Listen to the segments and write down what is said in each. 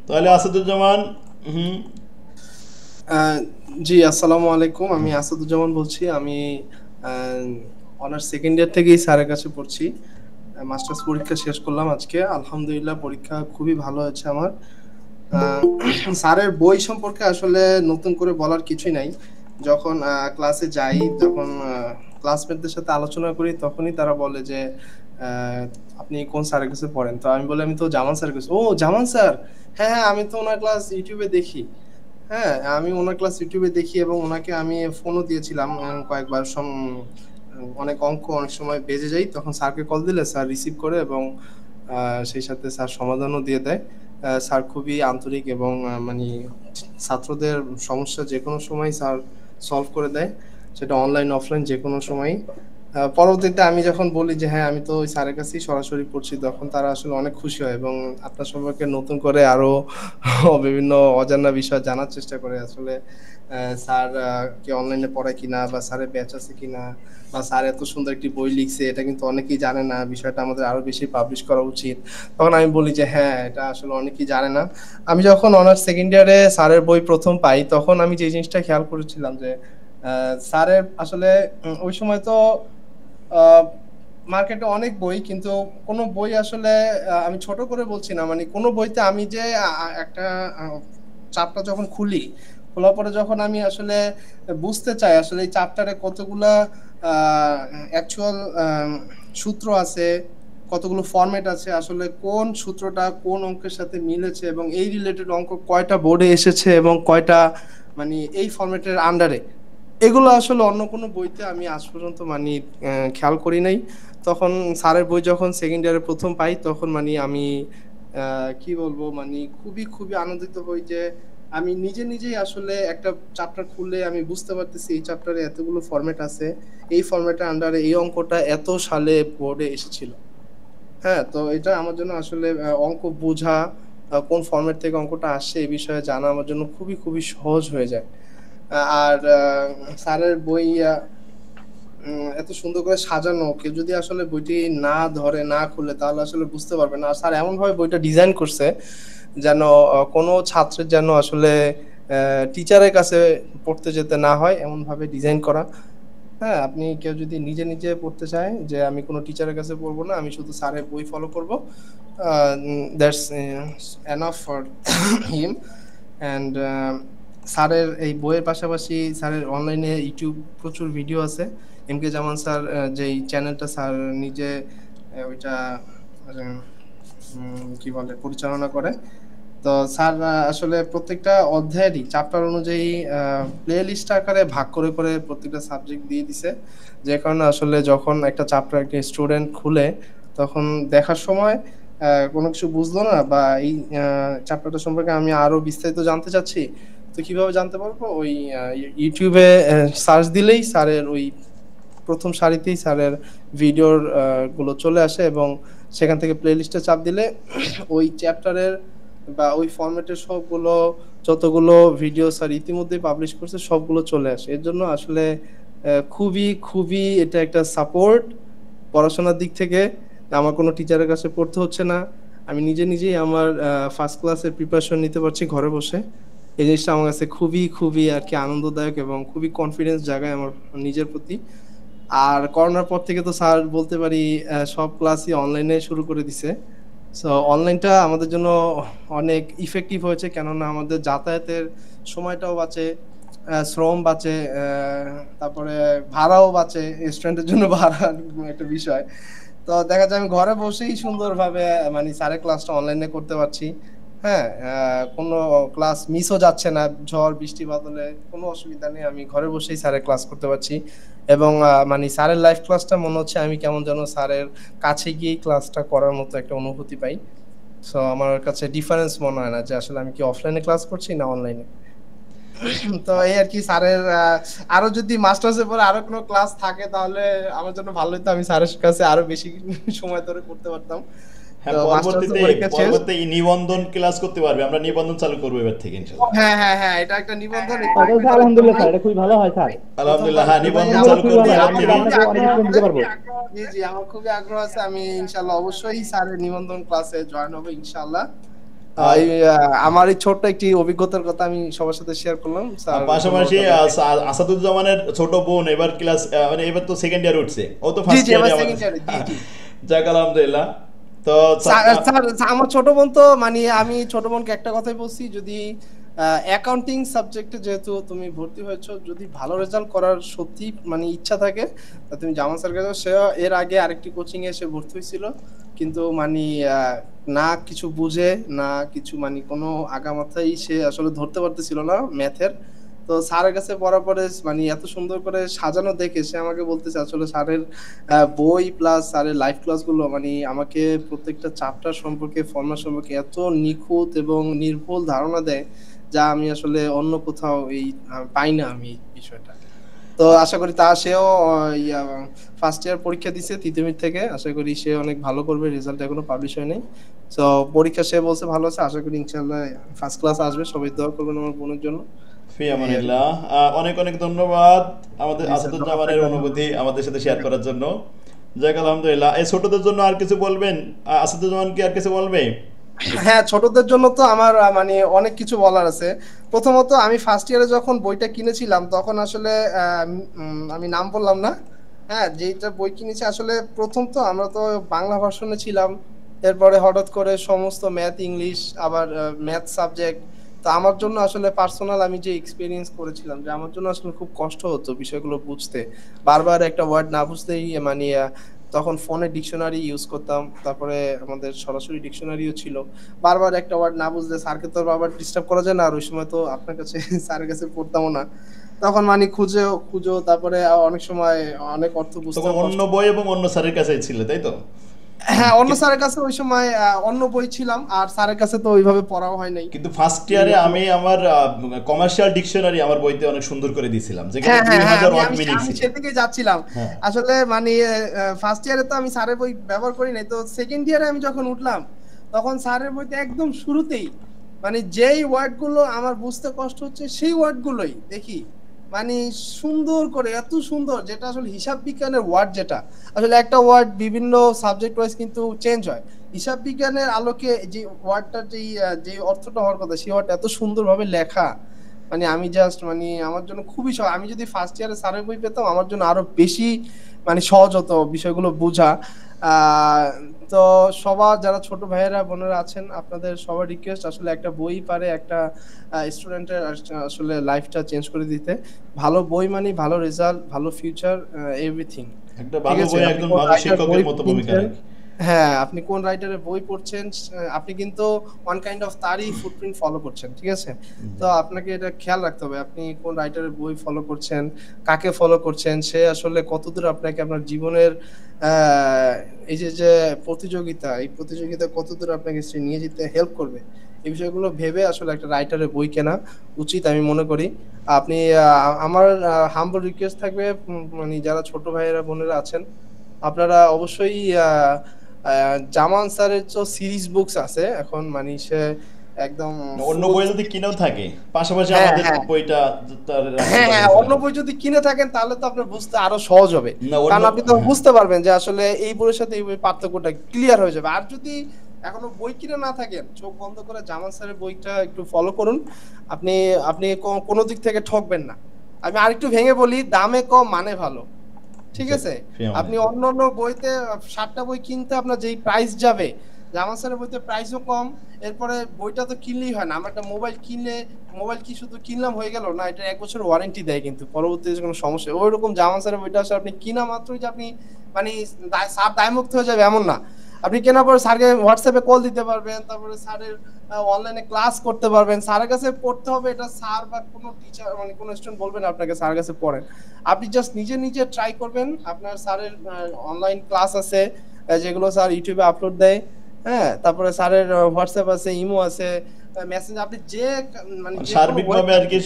তাহলে আসাদুজ্জামান। হুম। আহ, জি, আসসালামু আলাইকুম। আমি আসাদুজ্জামান বলছি। আমি অনার্স সেকেন্ড ইয়ার থেকেই স্যারের কাছে পড়ছি। মাস্টার্স পরীক্ষা শেষ করলাম আজকে, আলহামদুলিল্লাহ পরীক্ষা খুবই ভালো হয়েছে আমার। আহ, স্যারের বই সম্পর্কে আসলে নতুন করে বলার কিছুই নাই। যখন ক্লাসে যাই, যখন ক্লাসমেটদের সাথে আলোচনা করি, তখনই তারা বলে যে আহ, আপনি কোন স্যারের কাছে পড়েন। তো আমি বলি আমি তো জামান স্যারের কাছে। ও, জামান স্যার! হ্যাঁ হ্যাঁ, আমি তো ওনার ক্লাস ইউটিউবে দেখি। হ্যাঁ, আমি ওনার ক্লাস ইউটিউবে দেখি এবং ওনাকে আমি ফোনও দিয়েছিলাম কয়েকবার। অনেক অঙ্ক অনেক সময় বেজে যায়, তখন স্যারকে কল দিলে স্যার রিসিভ করে এবং সেই সাথে স্যার সমাধানও দিয়ে দেয়। স্যার খুবই আন্তরিক এবং মানে ছাত্রদের সমস্যা যে কোনো সময় স্যার সলভ করে দেয়, সেটা অনলাইন অফলাইন যে কোনো সময়। পরবর্তীতে আমি যখন বলি যে হ্যাঁ আমি তো ওই স্যারের কাছেই সরাসরি পড়ছি, তখন তারা আসলে অনেক খুশি হয় এবং আপনার সম্পর্কে নতুন করে আরো বিভিন্ন অজানা বিষয় জানার চেষ্টা করে। আসলে স্যার কি অনলাইনে পড়ায় কিনা, বা স্যারের ব্যাচ আছে কিনা, বা স্যার এত সুন্দর একটি বই লিখছে, এটা কিন্তু অনেকেই জানে না, বিষয়টা আমাদের আরো বেশি পাবলিশ করা উচিত। তখন আমি বলি যে হ্যাঁ, এটা আসলে অনেকেই জানে না। আমি যখন অনার্স সেকেন্ড ইয়ারে স্যারের বই প্রথম পাই, তখন আমি যে জিনিসটা খেয়াল করেছিলাম যে স্যারের আসলে ওই সময় তো মার্কেটে অনেক বই, কিন্তু কোনো বই আসলে আমি ছোট করে বলছি না, মানে কোনো বইতে আমি যে একটা চাপটা যখন খুলি, খোলার পরে যখন আমি আসলে বুঝতে চাই আসলে এই চ্যাপ্টারে কতগুলা অ্যাকচুয়াল সূত্র আছে, কতগুলো ফরম্যাট আছে, আসলে কোন সূত্রটা কোন অঙ্কের সাথে মিলেছে এবং এই রিলেটেড অঙ্ক কয়টা বোর্ডে এসেছে এবং কয়টা মানে এই ফরম্যাটের আন্ডারে, এগুলো আসলে অন্য কোনো বইতে আমি আজ পর্যন্ত মানে খেয়াল করি নাই। তখন স্যারের বই যখন সেকেন্ড ইয়ারে প্রথম পাই, তখন মানে আমি কি বলবো, মানে খুবই খুবই আনন্দিত হই যে আমি নিজে নিজেই আসলে একটা চ্যাপ্টার খুললে আমি বুঝতে পারতেছি এই চ্যাপ্টারে এতগুলো ফরম্যাট আছে, এই ফরম্যাটের আন্ডারে এই অঙ্কটা এত সালে বোর্ডে এসেছিল। হ্যাঁ, তো এটা আমার জন্য আসলে অঙ্ক বোঝা, কোন ফরম্যাট থেকে অঙ্কটা আসছে এই বিষয়ে জানা আমার জন্য খুবই খুবই সহজ হয়ে যায়। আর স্যারের বই এত সুন্দর করে সাজানো, কেউ যদি আসলে বইটি না ধরে না খুলে তাহলে আসলে বুঝতে পারবে না। আর স্যার এমন ভাবে বইটা ডিজাইন করছে যেন কোনো ছাত্রের যেন আসলে টিচারের কাছে পড়তে যেতে না হয়, এমন ভাবে ডিজাইন করা। হ্যাঁ, আপনি কেউ যদি নিজে নিজে পড়তে চায় যে আমি কোনো টিচারের কাছে পড়বো না, আমি শুধু স্যারের বই ফলো করবো, that's enough for him. And স্যারের এই বইয়ের পাশাপাশি স্যারের অনলাইনে ইউটিউব প্রচুর ভিডিও আছে। এম কে জামান স্যার যেই চ্যানেলটা স্যার নিজে ওইটা কি বলে পরিচালনা করে। তো স্যার আসলে প্রত্যেকটা অধ্যায়েরই চ্যাপ্টার অনুযায়ী প্লে লিস্ট আকারে ভাগ করে করে প্রত্যেকটা সাবজেক্ট দিয়ে দিছে, যে কারণে আসলে যখন একটা চ্যাপ্টার একটা স্টুডেন্ট খুলে, তখন দেখার সময় কোনো কিছু বুঝলো না, বা এই চ্যাপ্টারটা সম্পর্কে আমি আরো বিস্তারিত জানতে চাচ্ছি, তো কিভাবে জানতে পারবো? ওই ইউটিউবে সার্চ দিলেই স্যারের ওই প্রথম সারিতেই স্যারের ভিডিওর গুলো চলে আসে এবং সেখান থেকে প্লে লিস্টে চাপ দিলে ওই চ্যাপ্টারের বা ওই ফরম্যাটের সবগুলো যতগুলো ভিডিও স্যার ইতিমধ্যে পাবলিশ করছে সবগুলো চলে আসে। এর জন্য আসলে খুবই খুবই এটা একটা সাপোর্ট পড়াশোনার দিক থেকে। আমার কোনো টিচারের কাছে পড়তে হচ্ছে না, আমি নিজে নিজেই আমার ফার্স্ট ক্লাসের প্রিপারেশন নিতে পারছি ঘরে বসে। এই জিনিসটা আমার কাছে খুবই খুবই আর কি আনন্দদায়ক এবং খুবই কনফিডেন্স জাগায় আমার নিজের প্রতি। আর করোনার পর থেকে তো স্যার বলতে পারি সব ক্লাসই অনলাইনে শুরু করে দিছে। সো অনলাইনটা আমাদের জন্য অনেক ইফেক্টিভ হয়েছে, কেননা আমাদের যাতায়াতের সময়টাও বাঁচে, শ্রম বাঁচে, তারপরে ভাড়াও বাঁচে, স্টুডেন্টের জন্য ভাড়া একটা বিষয়। তো দেখা যায় আমি ঘরে বসেই সুন্দরভাবে মানে স্যারের ক্লাসটা অনলাইনে করতে পারছি। হ্যাঁ, কোনো ক্লাস মিসও যাচ্ছে না, ঝড় বৃষ্টি বাদলে কোনো অসুবিধা নেই, আমি ঘরে বসেই স্যারের ক্লাস করতে পারছি। এবং মানে স্যারের লাইভ ক্লাসটা মনে হচ্ছে আমি কেমন যেন স্যারের কাছে গিয়েই ক্লাসটা করার মতো একটা অনুভূতি পাই। সো আমার কাছে ডিফারেন্স মনে হয় না যে আসলে আমি কি অফলাইনে ক্লাস করছি না অনলাইনে। তো এই আর কি স্যারের আরো যদি মাস্টার্সের পরে আরো কোনো ক্লাস থাকে তাহলে আমার জন্য ভালো হতো, আমি স্যারের কাছে আরো বেশি সময় ধরে করতে পারতাম। তো হ্যাঁ, মাস্টার্সের পরবর্তীতে পরীক্ষা শেষ। পরবর্তীতে এই নিবন্ধন ক্লাস করতে পারবে, আমরা নিবন্ধন চালু করবো এবার থেকে ইনশাল্লাহ। হ্যাঁ হ্যাঁ হ্যাঁ, এটা একটা নিবন্ধন, এটা তাহলে আমি স্যার করার আলহামদুলিল্লাহ জন্যই স্যার, এটা খুবই ভালো হয় স্যার। আলহামদুলিল্লাহ, প্রথমবার হ্যাঁ মানে নিবন্ধন আমার চালু নিবন্ধনটা খুবই করে ভালো দিই হয়, এবার আমরা আমার যদি থেকে। খুবই আপনাকে অনেক আগ্রহ স্টুডেন্ট আছে। দিতে পারবো। জি জি, আমার খুবই আগ্রহ আছে, আমি ইনশাল্লাহ অবশ্যই স্যারের নিবন্ধন ক্লাসে জয়েন হবো ইনশাল্লাহ। আর আমার এই ছোট্ট একটি অভিজ্ঞতার কথা আমি সবার সাথে শেয়ার করলাম স্যার। পাশাপাশি ধন্যবাদ আপনাকে। আসাদুজ্জামানের ছোট বোন এবার ক্লাস মানে এবার তো সেকেন্ড ইয়ার উঠছে, ও তো জি ফার্স্ট জি ইয়ারে এবার আমাদের। সেকেন্ড ইয়ারে, জি জি। যাক আলহামদুলিল্লাহ। তো স্যার স্যার আমার ছোট বোন তো মানে আমি ছোট বোনকে একটা কথাই বলছি, যদি অ্যাকাউন্টিং সাবজেক্টে যেহেতু তুমি ভর্তি হয়েছো, যদি ভালো রেজাল্ট করার সত্যি মানে ইচ্ছা থাকে তা তুমি জামান স্যার কাছে, সে এর আগে আরেকটি কোচিং এ এসে ভর্তি হয়েছিল, কিন্তু মানে না কিছু বুঝে না কিছু মানে কোনো আগামাথাই সে আসলে ধরতে পারতেছিল না ম্যাথের। তো স্যারের কাছে পড়ার পরে মানে এত সুন্দর করে সাজানো দেখে সে আমাকে বলতেছে আসলে স্যারের বই প্লাস স্যারের লাইভ ক্লাসগুলো মানে আমাকে প্রত্যেকটা চ্যাপ্টার সম্পর্কে ফর্মুলা সম্পর্কে এত নিখুঁত এবং নির্ভুল ধারণা দেয়, যা আমি আসলে অন্য কোথাও এই পাই না আমি এই বিষয়টা। তো আশা করি সেও ফার্স্ট ইয়ার পরীক্ষা দিছে তিতুমির থেকে, আশা করি সে অনেক ভালো করবে, রেজাল্ট এখনো পাবলিশ হয় নাই। তো পরীক্ষা সে বলছে ভালো আছে, আশা করি ইনশাআল্লাহ ফার্স্ট ক্লাস আসবে, সবাই দোয়া করবেন আমার বোনের জন্য। ফি এই আর আমানিল্লাহ। কি। অনেক অনেক ধন্যবাদ আমাদের জি স্যার, দোয়া আসাদুজ্জামানের থাকবে অনুভূতি আমাদের। আমাদের সাথে শেয়ার করার জন্য। যাক আলহামদুলিল্লাহ। এই ছোটদের জন্য আর কিছু বলবেন? আসাদুজ্জামান কি আর কিছু বলবে? হ্যাঁ, ছোটদের জন্য তো আমার মানে অনেক কিছু বলার আছে। প্রথমত আমি ফার্স্ট ইয়ারে যখন বইটা কিনেছিলাম তখন আসলে আমি নাম বললাম না। হ্যাঁ, যেটা বই কিনেছি আসলে প্রথম তো আমরা তো বাংলা ভার্সনে ছিলাম। এরপরে হঠাৎ করে সমস্ত ম্যাথ, ইংলিশ আবার ম্যাথ সাবজেক্ট। তো আমার জন্য আসলে পার্সোনাল আমি যে এক্সপেরিয়েন্স করেছিলাম যে আমার জন্য আসলে খুব কষ্ট হতো বিষয়গুলো বুঝতে। বারবার একটা ওয়ার্ড না বুঝতেই মানে তখন ফোনে ডিকশনারি ইউজ করতাম, তারপরে আমাদের সরাসরি ডিকশনারিও ছিল। বারবার একটা ওয়ার্ড না বুঝলে স্যারকে তো বারবার ডিস্টার্ব করা যায় না, আর ওই সময় তো আপনার কাছে স্যারের কাছে পড়তামও না। তখন মানে খুঁজো তারপরে অনেক সময় অনেক অর্থ তখন বুঝতেও অন্য কষ্ট। বই এবং অন্য স্যারের কাছে ছিল, তাই তো? হ্যাঁ, অন্য কি- স্যারের কাছে ওই সময় অন্য বই ছিলাম, আর স্যারের কাছে তো ওইভাবে পড়াও হয় নাই। কিন্তু ফার্স্ট এই ইয়ারে জন্য। আমি আমার কমার্শিয়াল ডিকশনারি আমার বইতে অনেক সুন্দর করে দিয়েছিলাম, যেখানে হ্যাঁ দুই হ্যাঁ হ্যাঁ, হাজার আমি ওয়ার্ড আমি মিনিং আমি ছিল। সেদিকে যাচ্ছিলাম। হ্যাঁ। আসলে মানে ফার্স্ট ইয়ারে তো আমি স্যারের বই ব্যবহার করি নাই, তো সেকেন্ড ইয়ারে আমি যখন উঠলাম তখন স্যারের বইতে একদম শুরুতেই মানে যেই ওয়ার্ড গুলো আমার বুঝতে কষ্ট হচ্ছে সেই ওয়ার্ড গুলোই দেখি মানে সুন্দর করে, এত সুন্দর, যেটা আসলে হিসাব বিজ্ঞানের ওয়ার্ড, যেটা আসলে একটা ওয়ার্ড বিভিন্ন সাবজেক্ট ওয়াইজ কিন্তু চেঞ্জ হয়। হিসাব বিজ্ঞানের আলোকে যে ওয়ার্ডটার যে অর্থটা হওয়ার কথা সেই ওয়ার্ড এত সুন্দরভাবে লেখা, মানে আমি জাস্ট মানে আমার জন্য খুবই সহজ। আমি যদি ফার্স্ট ইয়ারে স্যারের বই পেতাম আমার জন্য আরো বেশি মানে সহজ হতো বিষয়গুলো বোঝা। আহ, তো সবার যারা ছোট ভাইয়েরা বোনেরা আছেন আপনাদের সবার রিকোয়েস্ট আসলে একটা বই পারে একটা স্টুডেন্টের আসলে লাইফটা চেঞ্জ করে দিতে। ভালো বই মানে ভালো রেজাল্ট, ভালো ফিউচার, এভরিথিং। একটা ঠিক ভালো আছে, বই আপনি একজন কোন ভালো রাইটার বই শিক্ষকের মতো ভূমিকা কিনছেন, রাখে। হ্যাঁ আপনি কোন রাইটারের বই পড়ছেন, আপনি কিন্তু ওয়ান কাইন্ড অফ তারই ফুটপ্রিন্ট ফলো করছেন, ঠিক আছে? তো আপনাকে এটা খেয়াল রাখতে হবে আপনি কোন রাইটারের বই ফলো করছেন, কাকে ফলো করছেন, সে আসলে কতদূর আপনাকে আপনার জীবনের আহ, এই যে প্রতিযোগিতা, এই প্রতিযোগিতা কতদূর আপনাকে সে নিয়ে যেতে হেল্প করবে, এই বিষয়গুলো ভেবে আসলে একটা রাইটারের বই কেনা উচিত আমি মনে করি। আপনি আমার হাম্বল রিকোয়েস্ট থাকবে, মানে যারা ছোট ভাইয়েরা বোনেরা আছেন আপনারা অবশ্যই জামান স্যারের তো সিরিজ বুকস আছে এখন, মানে সে একদম অন্য ফুল। বই যদি কিনেও থাকে, পাশাপাশি হ্যাঁ আমাদের হ্যাঁ বইটা তার রাখতে হ্যাঁ পারে হ্যাঁ, অন্য রেফারেন্স। বই যদি কিনে থাকেন তাহলে তো আপনার বুঝতে আরো সহজ হবে, না অন্য, কারণ আপনি তো হ্যাঁ। বুঝতে পারবেন যে আসলে এই বইয়ের সাথে এই বইয়ের পার্থক্যটা ক্লিয়ার হয়ে যাবে। আর যদি এখনো বই কিনে না থাকেন, চোখ বন্ধ করে জামান স্যারের বইটা একটু ফলো করুন। আপনি আপনি কোনো দিক থেকে ঠকবেন না। আমি আরেকটু ভেঙে বলি, দামে কম মানে ভালো, ঠিক যাক, আছে? ফি আপনি আমানিল্লাহ। অন্য অন্য বইতে 7টা বই কিনতে আপনার যেই প্রাইস যাবে, জামান স্যারের বইতে প্রাইসও কম। এরপরে বইটা তো কিনলেই হয় না, আমরা একটা মোবাইল কিনলে মোবাইল কি শুধু কিনলাম হয়ে গেল না, এটা 1 বছর ওয়ারেন্টি দেয় কিন্তু পরবর্তীতে কোনো সমস্যা, ওইরকম জামান স্যারের বইটা আসলে আপনি কিনা মাত্রই যে আপনি মানে স্যার দায়মুক্ত হয়ে যাবে এমন না। আপনি কেনার পর স্যারকে হোয়াটসঅ্যাপে কল দিতে পারবেন, তারপরে স্যারের অনলাইনে ক্লাস করতে পারবেন। স্যারের কাছে পড়তে হবে এটা স্যার বা কোনো টিচার মানে কোনো স্টুডেন্ট বলবেন আপনাকে স্যারের কাছে পড়েন, আপনি জাস্ট নিজে নিজে ট্রাই করবেন। আপনার স্যারের অনলাইন ক্লাস আছে যেগুলো স্যার ইউটিউবে আপলোড দেয়। হ্যাঁ, তারপরে স্যারের হোয়াটসঅ্যাপ আছে, ইমো আছে, মেসেঞ্জ, আপনি যে মানে আর যে কোনো সার্বিকভাবে ওয়েতে। আর কি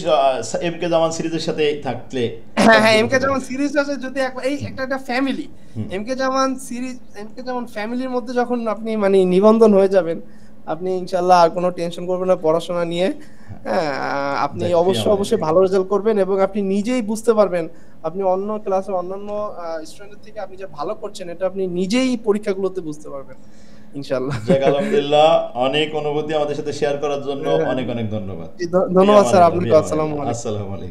এম কে জামান সিরিজের সাথে থাকলে হ্যাঁ হ্যাঁ, সবকিছু এমকে হতে পারে। যেমন সিরিজ আছে, যদি এই হুম, একটা একটা ফ্যামিলি, হুম। এমকে যেমন সিরিজ, এমকে যেমন ফ্যামিলির মধ্যে যখন আপনি মানে নিবন্ধন হয়ে যাবেন, আপনি ইনশাল্লাহ আর কোনো টেনশন করবেন না পড়াশোনা নিয়ে। হ্যাঁ, আপনি যাক, ফি অবশ্যই আমানিল্লাহ। অবশ্যই ভালো রেজাল্ট করবেন এবং আপনি নিজেই বুঝতে পারবেন আপনি অন্য ক্লাসে অন্যান্য স্টুডেন্টের থেকে আপনি যে ভালো করছেন এটা আপনি নিজেই পরীক্ষাগুলোতে বুঝতে পারবেন। ইনশাআল্লাহ। যাক আলহামদুলিল্লাহ, অনেক অনুভূতি আমাদের সাথে শেয়ার করার জন্য অনেক অনেক ধন্যবাদ। ধন্যবাদ স্যার ফি আপনাকে। আমানিল্লাহ। আসসালামু আলাইকুম। আসসালামু আলাইকুম।